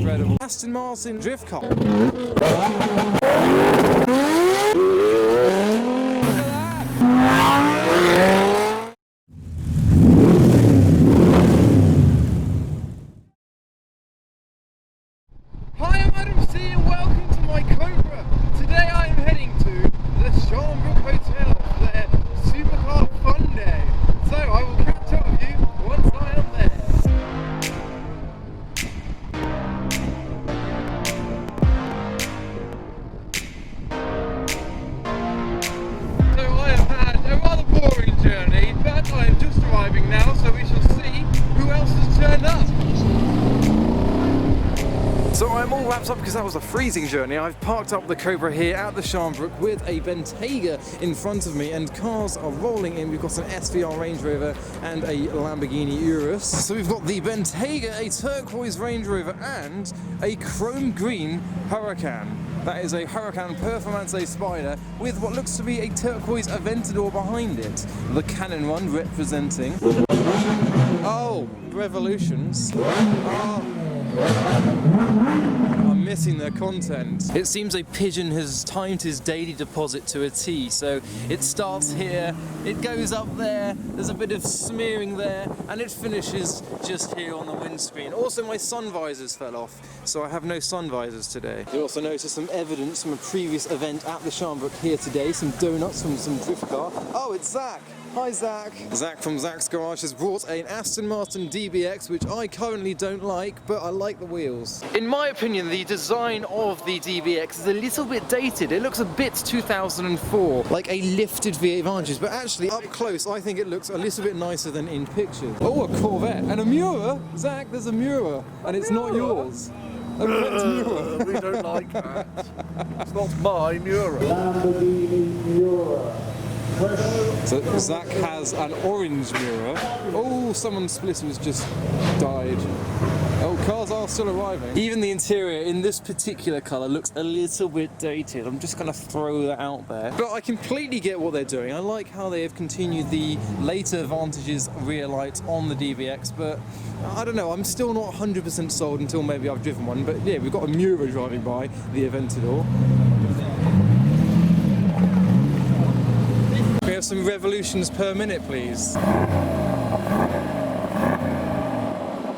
incredible. Aston Martin drift car. Hi, I'm Adam C and welcome to my Cobra. Today I am heading to the Sharnbrook Hotel for their Supercar Funday. So I will catch up with you once I am there. So I have had a rather boring journey, but I am just arriving now, so we shall see who else has turned up. So I'm all wrapped up because that was a freezing journey. I've parked up the Cobra here at the Sharnbrook with a Bentayga in front of me, and cars are rolling in. We've got an SVR Range Rover and a Lamborghini Urus. So we've got the Bentayga, a turquoise Range Rover and a chrome green Huracan. That is a Huracan Performance Spider with what looks to be a Turquoise Aventador behind it. The Canon one representing... Oh, Revolutions. Oh. I'm missing their content. It seems a pigeon has timed his daily deposit to a T, so it starts here, it goes up there, there's a bit of smearing there, and it finishes just here on the windscreen. Also, my sun visors fell off, so I have no sun visors today. You also notice some evidence from a previous event at the Sharnbrook here today, some donuts from some drift car. Oh, it's Zach! Hi Zach! Zach from Zach's Garage has brought an Aston Martin Dbx, which I currently don't like, but I like the wheels. In my opinion, the design of the Dbx is a little bit dated. It looks a bit 2004, like a lifted V8 Vantage, but actually up close I think it looks a little bit nicer than in pictures. Oh, a Corvette and a Miura! Zach, there's a Miura, and it's not yours. A Miura. We don't like that. It's not my Miura. Lamborghini Miura. So Zach has an orange Miura. Oh, someone's splitter has just died. Oh, cars are still arriving. Even the interior in this particular colour looks a little bit dated. I'm just going to throw that out there. But I completely get what they're doing. I like how they have continued the later Vantage's rear lights on the Dbx, but I don't know, I'm still not 100% sold until maybe I've driven one. But yeah, we've got a Miura driving by, the Aventador. We have some revolutions per minute, please.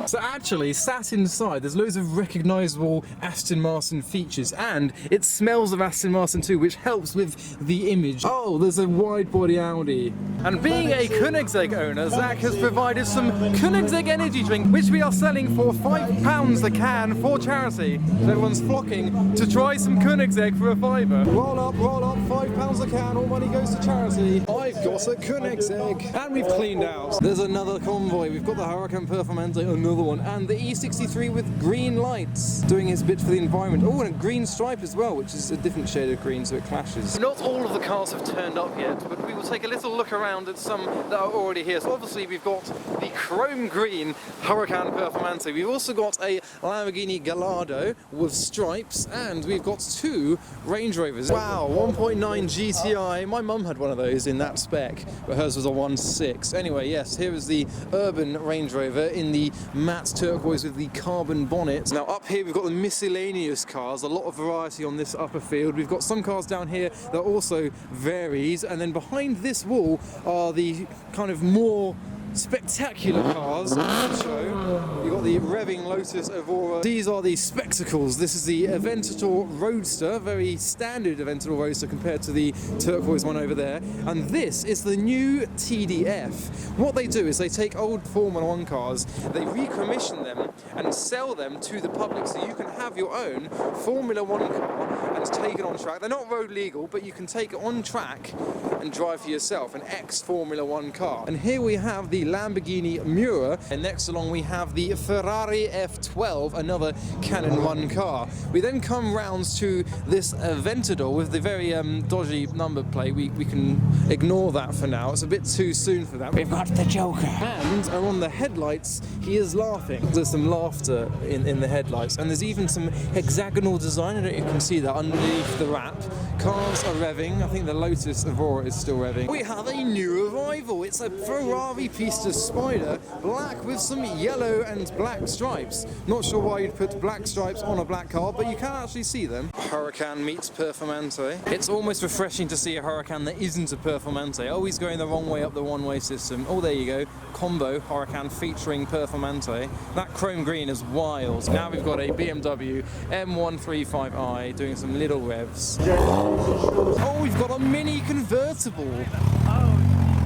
So actually, sat inside, there's loads of recognisable Aston Martin features, and it smells of Aston Martin too, which helps with the image. Oh, there's a wide-body Audi. And being a Koenigsegg owner, Zach has provided some Koenigsegg energy drink, which we are selling for £5 a can for charity. So everyone's flocking to try some Koenigsegg for a £5. Roll up, £5 a can, all money goes to charity. I've got a Koenigsegg. And we've cleaned out. There's another convoy. We've got the Huracan Performance, another one, and the E63 with green lights, doing his bit for the environment. Oh, and a green stripe as well, which is a different shade of green, so it clashes. Not all of the cars have turned up yet, but we will take a little look around at some that are already here. So obviously we've got the chrome green Huracan Performance. We've also got a Lamborghini Gallardo with stripes, and we've got two Range Rovers. Wow, 1.9 GTI. My mum had one of those in that spec, but hers was a 1.6. Anyway, yes, here is the urban Range Rover in the matte turquoise with the carbon bonnet. Now up here we've got the miscellaneous cars, a lot of variety on this upper field. We've got some cars down here that also varies, and then behind this wall are the kind of more spectacular cars. So you've got the revving Lotus Evora. These are the spectacles. This is the Aventador Roadster, very standard Aventador Roadster compared to the turquoise one over there. And this is the new TDF. What they do is they take old Formula 1 cars, they recommission them and sell them to the public, so you can have your own Formula 1 car and take it on track. They're not road legal, but you can take it on track and drive for yourself, an ex-Formula 1 car. And here we have the Lamborghini Miura, and next along we have the Ferrari F12, another Canon 1 car. We then come round to this Aventador with the very dodgy number plate. We can ignore that for now, it's a bit too soon for that. We've got the Joker. And on the headlights, he is laughing. There's some laughter in the headlights, and there's even some hexagonal design. I don't know if you can see that underneath the wrap. Cars are revving. I think the Lotus Evora is still revving. We have a new arrival. It's a Ferrari Pista Spider, black with some yellow and black stripes. Not sure why you'd put black stripes on a black car, but you can actually see them. Huracan meets Performante. It's almost refreshing to see a Huracan that isn't a Performante. Oh, he's going the wrong way up the one-way system. Oh, there you go. Combo Huracan featuring Performante. That chrome green is wild. Now we've got a BMW M135i doing some little revs. Oh, we've got a mini convertible.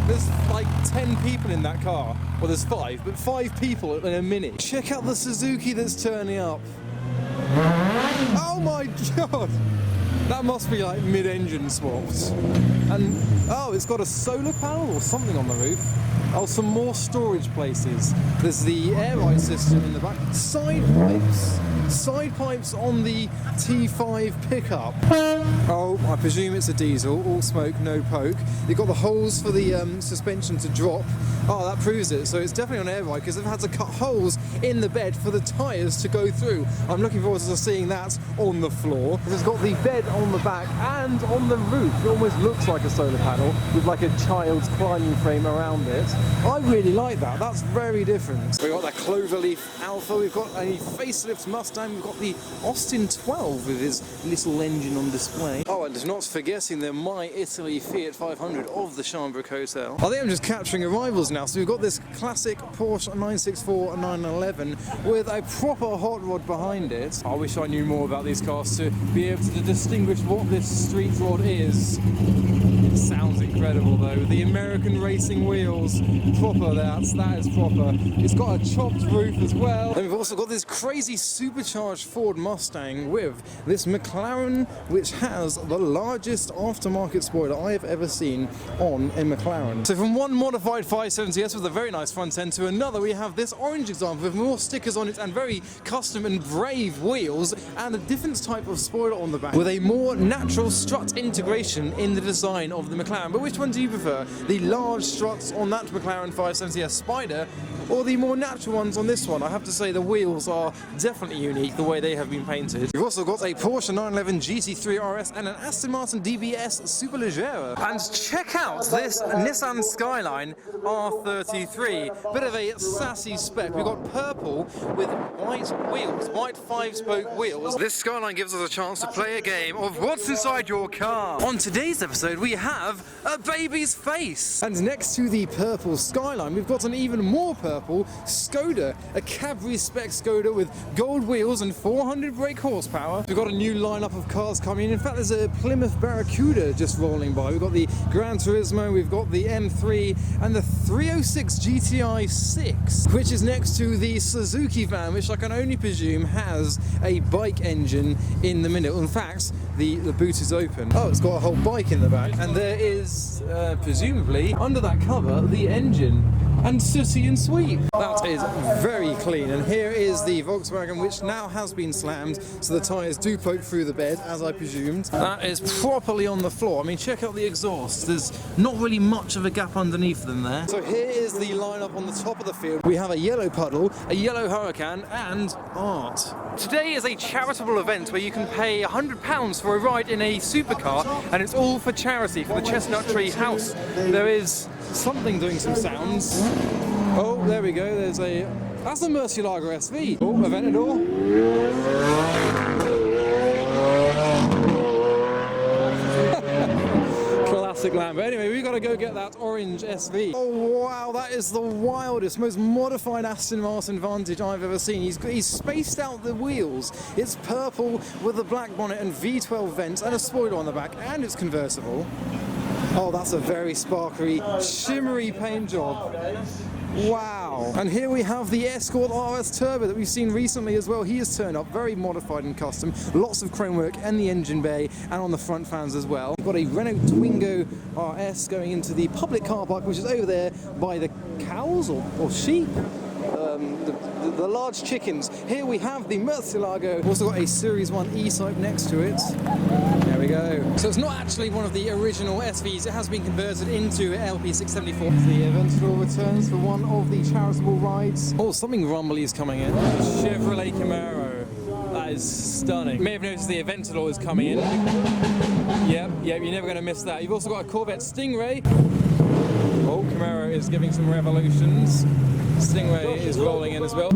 There's like 10 people in that car. Well, there's 5, but 5 people in a Mini. Check out the Suzuki that's turning up. Oh my god! That must be like mid-engine swapped. And, oh, it's got a solar panel or something on the roof. Oh, some more storage places. There's the air ride system in the back. Side pipes. Side pipes on the T5 pickup. Oh, I presume it's a diesel. All smoke, no poke. You've got the holes for the suspension to drop. Oh, that proves it. So it's definitely on air ride because they've had to cut holes in the bed for the tyres to go through. I'm looking forward to seeing that on the floor. It's got the bed on the back and on the roof. It almost looks like a solar panel with like a child's climbing frame around it. I really like that. That's very different. We've got that Cloverleaf Alpha. We've got a facelift Mustang. We've got the Austin 12 with his little engine on display. Oh, and not forgetting the My Italy Fiat 500 of the Sharnbrook Hotel. I think I'm just capturing arrivals now. So we've got this classic Porsche 964 and 911 with a proper hot rod behind it. I wish I knew more about these cars to be able to distinguish what this street rod is. It sounds incredible though. The American racing wheels, proper, that is proper. It's got a chopped roof as well. And we've also got this crazy supercharged Ford Mustang with this McLaren, which has the largest aftermarket spoiler I have ever seen on a McLaren. So from one modified 570S with a very nice front end to another, we have this orange example with more stickers on it and very custom and brave wheels and a different type of spoiler on the back with a more natural strut integration in the design of the McLaren. But which one do you prefer? The large struts on that McLaren 570S Spider or the more natural ones on this one? I have to say the wheels are definitely unique the way they have been painted. We've also got a Porsche 911 GT3 RS and an Aston Martin Dbx Superleggera. And check out this Nissan Skyline R33. Bit of a sassy spec. We've got purple with white wheels, white 5-spoke wheels. This Skyline gives us a chance to play a game of what's inside your car. On today's episode we have a baby's face. And next to the purple Skyline we've got an even more purple Skoda, a Cadbury spec Skoda with gold wheels and 400 brake horsepower. We've got a new lineup of cars coming in. In fact, there's a Plymouth Barracuda just rolling by. We've got the Gran Turismo, we've got the M3 and the 306 GTI 6, which is next to the Suzuki van, which I can only presume has a bike engine in the middle. In fact, the boot is open. Oh, it's got a whole bike in the back. And there is, presumably, under that cover, the engine and sooty and sweep. That is very clean. And here is the Volkswagen, which now has been slammed, so the tyres do poke through the bed, as I presumed. That is properly on the floor. I mean, check out the exhaust. There's not really much of a gap underneath them there. So here is the lineup on the top of the field. We have a yellow puddle, a yellow Huracan, and art. Today is a charitable event where you can pay £100 for a ride in a supercar, and it's all for charity, for the Chestnut Tree House. There is something doing some sounds. Oh, there we go. There's a... That's a Murcielago SV. Oh, Aventador. Classic Lambo. Anyway, we've got to go get that orange SV. Oh wow, that is the wildest, most modified Aston Martin Vantage I've ever seen. He's spaced out the wheels. It's purple with a black bonnet and V12 vents and a spoiler on the back, and it's convertible. Oh, that's a very sparkly, shimmery paint job. Wow. And here we have the Escort RS Turbo that we've seen recently as well. He has turned up, very modified and custom. Lots of chrome work in the engine bay and on the front fans as well. We've got a Renault Twingo RS going into the public car park, which is over there by the cows or sheep. The large chickens. Here we have the Murcielago. Also got a Series 1 E-Type next to it. There we go. So it's not actually one of the original SVs. It has been converted into LP674. The Aventador returns for one of the charitable rides. Oh, something rumbly is coming in. Chevrolet Camaro. That is stunning. You may have noticed the Aventador is coming in. Yep, you're never going to miss that. You've also got a Corvette Stingray. Oh, Camaro is giving some revolutions. Stingray is rolling in as well.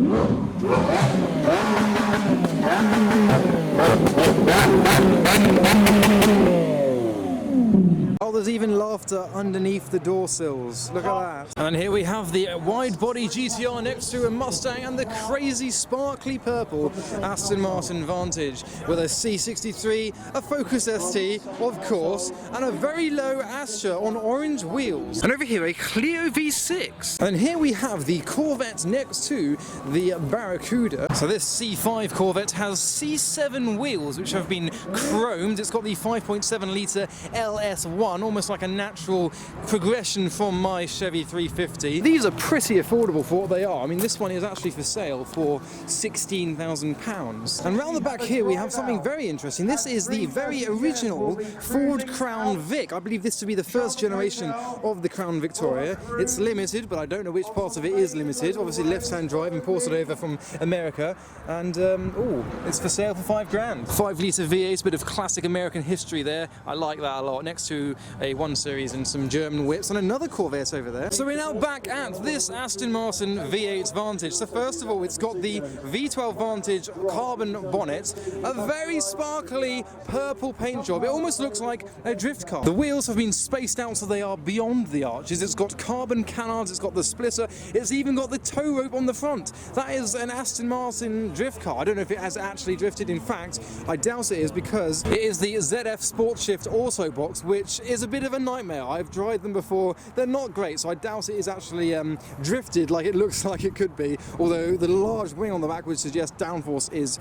Oh, there's even laughter underneath the door sills. Look at that. And here we have the wide-body GTR next to a Mustang and the crazy sparkly purple Aston Martin Vantage with a C63, a Focus ST, of course, and a very low Astra on orange wheels. And over here, a Clio V6. And here we have the Corvette next to the Barracuda. So this C5 Corvette has C7 wheels, which have been chromed. It's got the 5.7 litre LS1, almost like a natural progression from my Chevy 350. These are pretty affordable for what they are. I mean, this one is actually for sale for £16,000. And round the back here we have something very interesting. This is the very original Ford Crown Vic. I believe this to be the first generation of the Crown Victoria. It's limited, but I don't know which part of it is limited. Obviously left-hand drive, imported over from America. And, oh, it's for sale for £5,000. 5-litre V8, bit of classic American history there. I like that a lot. Next to a 1 Series and some German whips and another Corvette over there. So we're now back at this Aston Martin V8 Vantage. So first of all, it's got the V12 Vantage carbon bonnet, a very sparkly purple paint job. It almost looks like a drift car. The wheels have been spaced out so they are beyond the arches. It's got carbon canards, it's got the splitter, it's even got the tow rope on the front. That is an Aston Martin drift car. I don't know if it has actually drifted. In fact, I doubt it is, because it is the ZF Sport Shift Auto Box, which is a bit of a nightmare. I've tried them before. They're not great, so I doubt it is actually drifted like it looks like it could be, although the large wing on the back would suggest downforce is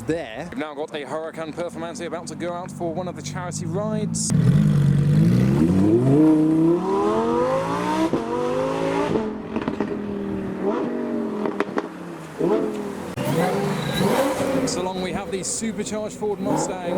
there. We've now got a Huracan Performante about to go out for one of the charity rides. So along we have the supercharged Ford Mustang.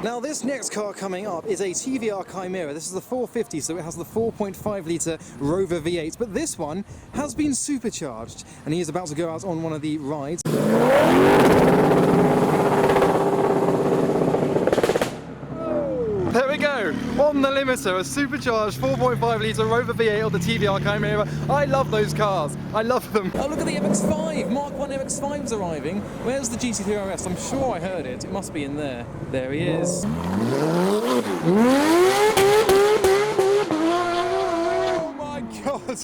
Now this next car coming up is a TVR Chimera. This is the 450, so it has the 4.5 litre Rover V8, but this one has been supercharged, and he is about to go out on one of the rides. There we go, on the limiter, a supercharged 4.5 litre Rover V8 on the TVR Chimera. I love those cars, I love them. Oh, look at the MX-5, Mark 1 MX-5's arriving. Where's the GT3 RS? I'm sure I heard it, it must be in there. There he is. Oh my God!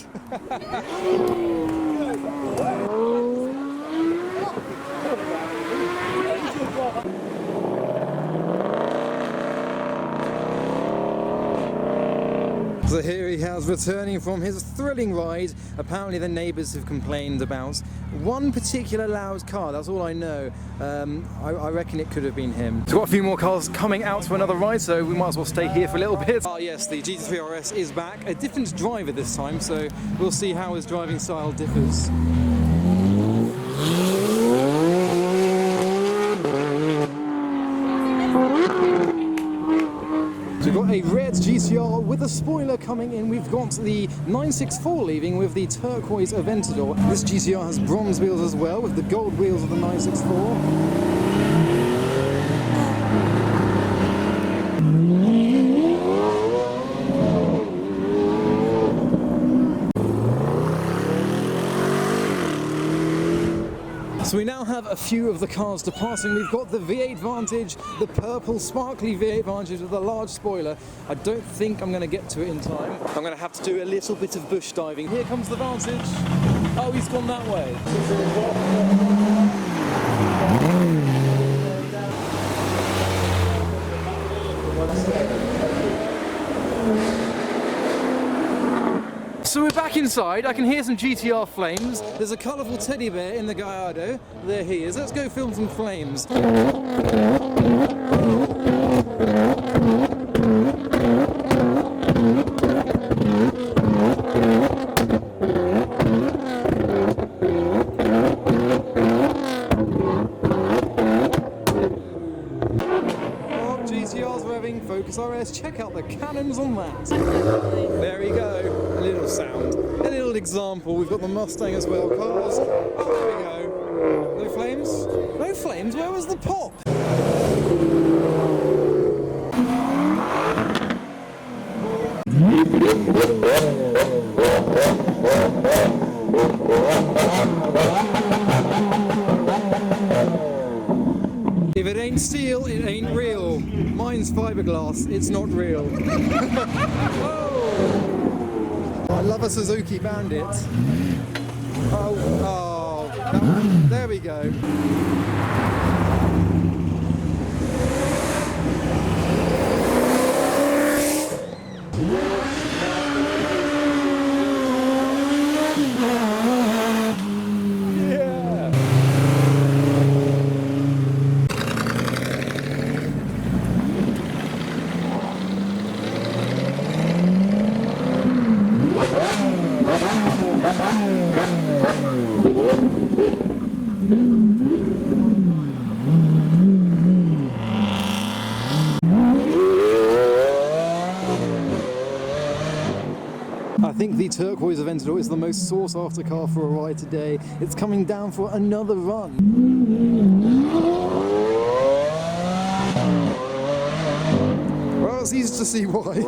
So here he has, returning from his thrilling ride. Apparently the neighbours have complained about one particular loud car, that's all I know. I reckon it could have been him. So we've got a few more cars coming out for another ride, so we might as well stay here for a little bit. Oh yes, the GT3 RS is back. A different driver this time, so we'll see how his driving style differs. We've got a red GTR with a spoiler coming in. We've got the 964 leaving with the Turquoise Aventador. This GTR has bronze wheels as well, with the gold wheels of the 964. So we now have a few of the cars departing. We've got the V8 Vantage, the purple sparkly V8 Vantage with a large spoiler. I don't think I'm going to get to it in time. I'm going to have to do a little bit of bush diving. Here comes the Vantage. Oh, he's gone that way. So we're back inside, I can hear some GTR flames. There's a colourful teddy bear in the Gallardo. There he is. Let's go film some flames. GTR's revving, Focus RS, check out the cannons on that. Definitely. There we go, a little sound, a little example. We've got the Mustang as well, cars. There we go. No flames? No flames? Where was the pop? If it ain't steel, it ain't real. Mine's fiberglass, it's not real. Oh. I love a Suzuki Bandit. There we go. I think the Turquoise Aventador is the most sought-after car for a ride today. It's coming down for another run. Well, it's easy to see why.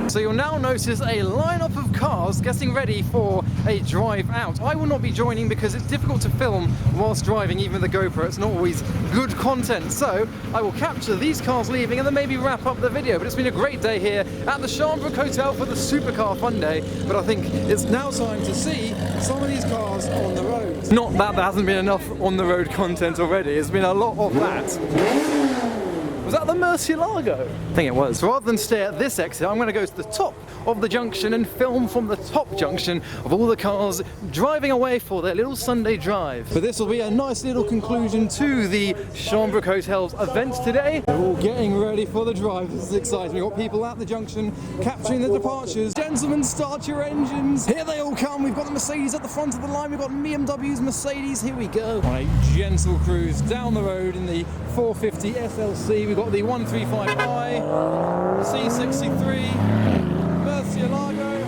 So you'll now notice a lineup of cars getting ready for a drive out. I will not be joining because it's difficult to film whilst driving, even with the GoPro. It's not always good content. So I will capture these cars leaving and then maybe wrap up the video. But it's been a great day here at the Sharnbrook Hotel for the Supercar Funday. But I think it's now time to see some of these cars on the road. Not that there hasn't been enough on the road content already. It's been a lot of that. Was that the Murcielago? I think it was. Rather than stay at this exit, I'm going to go to the top of the junction and film from the top junction of all the cars driving away for their little Sunday drive. But this will be a nice little conclusion to the Sharnbrook Hotel's event today. We're all getting ready for the drive. This is exciting. We've got people at the junction capturing the departures. Gentlemen, start your engines. Here they all come. We've got the Mercedes at the front of the line. We've got BMW's Mercedes. Here we go. On a gentle cruise down the road in the 450 SLC. We've got the 135i, C63, Murcielago.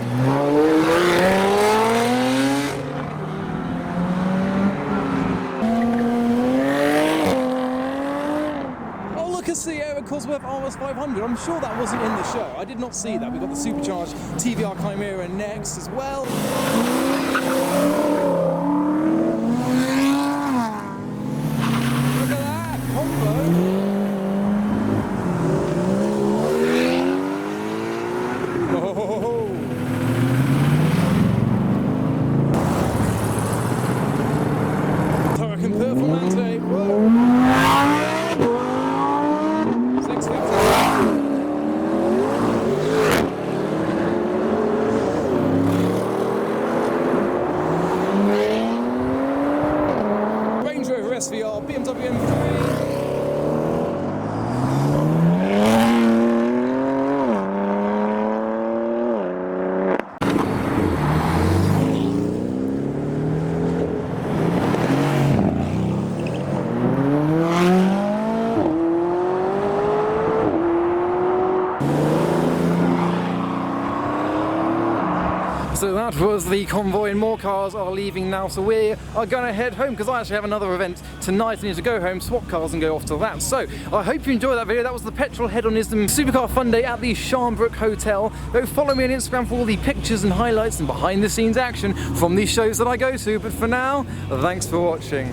Oh, look, a Sierra Cosworth RS500. I'm sure that wasn't in the show. I did not see that. We've got the supercharged TVR Chimera next as well. Look at that combo. SVR, Bmw M3. So that was the convoy, and more cars are leaving now, so we are going to head home because I actually have another event tonight. I need to go home, swap cars and go off to that. So I hope you enjoyed that video. That was the petrol hedonism Supercar Funday at the Sharnbrook Hotel. Go follow me on Instagram for all the pictures and highlights and behind the scenes action from these shows that I go to. But for now, thanks for watching.